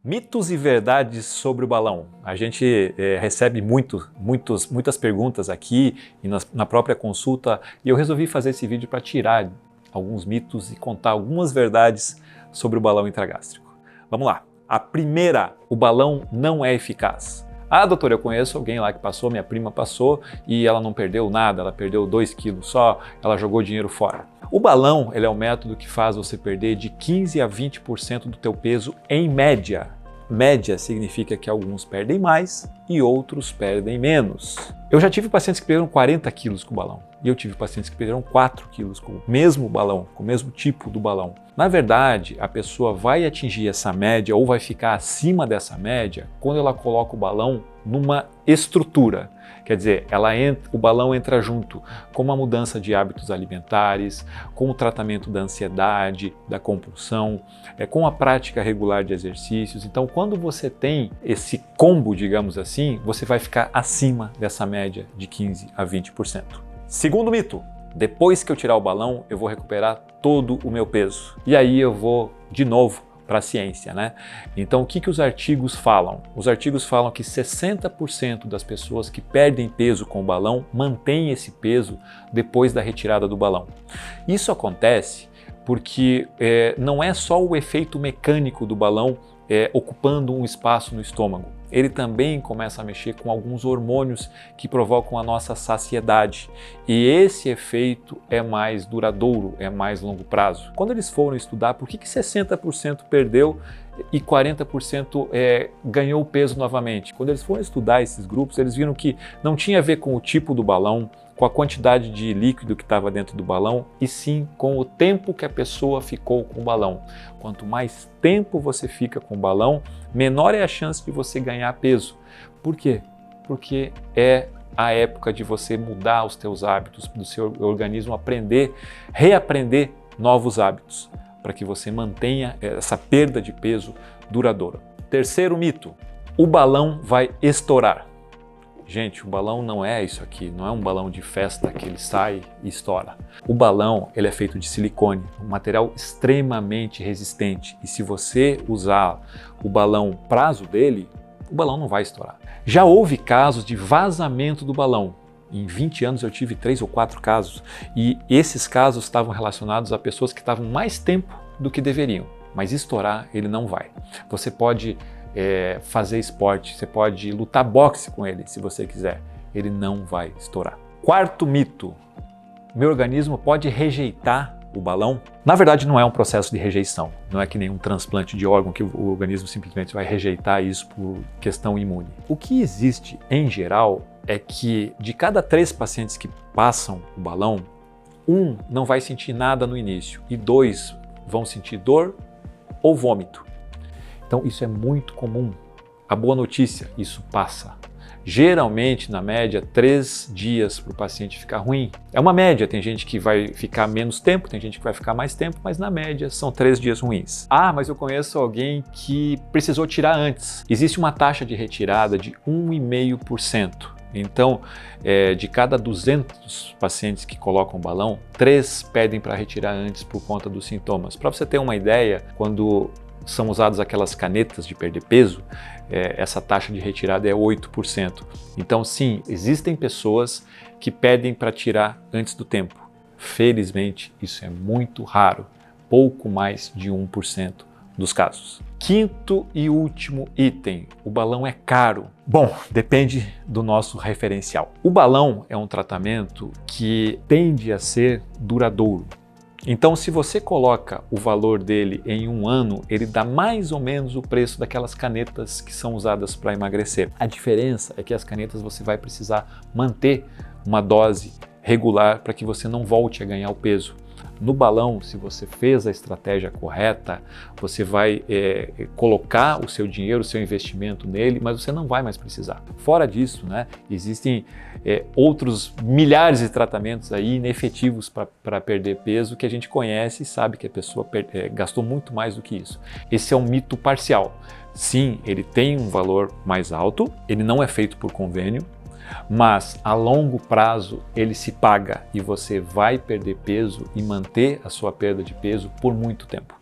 Mitos e verdades sobre o balão. A gente recebe muitas perguntas aqui e na própria consulta, e eu resolvi fazer esse vídeo para tirar alguns mitos e contar algumas verdades sobre o balão intragástrico. Vamos lá. A primeira, o balão não é eficaz. Ah, doutor, eu conheço alguém lá que passou, minha prima passou e ela não perdeu nada, ela perdeu 2 quilos só, ela jogou dinheiro fora. O balão, ele é o método que faz você perder de 15 a 20% do teu peso em média. Média significa que alguns perdem mais e outros perdem menos. Eu já tive pacientes que perderam 40 quilos com o balão e eu tive pacientes que perderam 4 quilos com o mesmo balão, com o mesmo tipo do balão. Na verdade, a pessoa vai atingir essa média ou vai ficar acima dessa média quando ela coloca o balão numa estrutura. Quer dizer, o balão entra junto com uma mudança de hábitos alimentares, com o tratamento da ansiedade, da compulsão, com a prática regular de exercícios. Então, quando você tem esse combo, digamos assim, você vai ficar acima dessa média de 15 a 20%. Segundo mito, depois que eu tirar o balão, eu vou recuperar todo o meu peso. E aí eu vou, de novo, para a ciência, né? Então, o que os artigos falam? Os artigos falam que 60% das pessoas que perdem peso com o balão mantêm esse peso depois da retirada do balão. Isso acontece porque não é só o efeito mecânico do balão ocupando um espaço no estômago. Ele também começa a mexer com alguns hormônios que provocam a nossa saciedade. E esse efeito é mais duradouro, é mais longo prazo. Quando eles foram estudar por que 60% perdeu e 40% ganhou peso novamente, quando eles foram estudar esses grupos, eles viram que não tinha a ver com o tipo do balão, com a quantidade de líquido que estava dentro do balão, e sim com o tempo que a pessoa ficou com o balão. Quanto mais tempo você fica com o balão, menor é a chance de você ganhar peso. Por quê? Porque é a época de você mudar os teus hábitos, do seu organismo reaprender novos hábitos, para que você mantenha essa perda de peso duradoura. Terceiro mito, o balão vai estourar. Gente, o balão não é isso aqui, não é um balão de festa que ele sai e estoura. O balão, ele é feito de silicone, um material extremamente resistente, e se você usar o balão prazo dele, o balão não vai estourar. Já houve casos de vazamento do balão. Em 20 anos eu tive 3 ou 4 casos, e esses casos estavam relacionados a pessoas que estavam mais tempo do que deveriam, mas estourar ele não vai. Você pode fazer esporte, você pode lutar boxe com ele se você quiser, ele não vai estourar. Quarto mito, meu organismo pode rejeitar o balão? Na verdade não é um processo de rejeição, não é que nem um transplante de órgão que o organismo simplesmente vai rejeitar isso por questão imune. O que existe em geral é que de cada 3 pacientes que passam o balão, 1 não vai sentir nada no início e 2 vão sentir dor ou vômito. Então isso é muito comum. A boa notícia, isso passa. Geralmente, na média, 3 dias para o paciente ficar ruim. É uma média, tem gente que vai ficar menos tempo, tem gente que vai ficar mais tempo, mas na média são 3 dias ruins. Ah, mas eu conheço alguém que precisou tirar antes. Existe uma taxa de retirada de 1,5%. Então, de cada 200 pacientes que colocam balão, 3 pedem para retirar antes por conta dos sintomas. Para você ter uma ideia, quando são usadas aquelas canetas de perder peso, essa taxa de retirada é 8%. Então sim, existem pessoas que pedem para tirar antes do tempo. Felizmente, isso é muito raro, pouco mais de 1% dos casos. Quinto e último item, o balão é caro. Bom, depende do nosso referencial. O balão é um tratamento que tende a ser duradouro. Então, se você coloca o valor dele em 1 ano, ele dá mais ou menos o preço daquelas canetas que são usadas para emagrecer. A diferença é que as canetas você vai precisar manter uma dose regular para que você não volte a ganhar o peso. No balão, se você fez a estratégia correta, você vai colocar o seu dinheiro, o seu investimento nele, mas você não vai mais precisar. Fora disso, né, existem outros milhares de tratamentos aí inefetivos para perder peso que a gente conhece e sabe que a pessoa gastou muito mais do que isso. Esse é um mito parcial. Sim, ele tem um valor mais alto, ele não é feito por convênio, mas a longo prazo ele se paga e você vai perder peso e manter a sua perda de peso por muito tempo.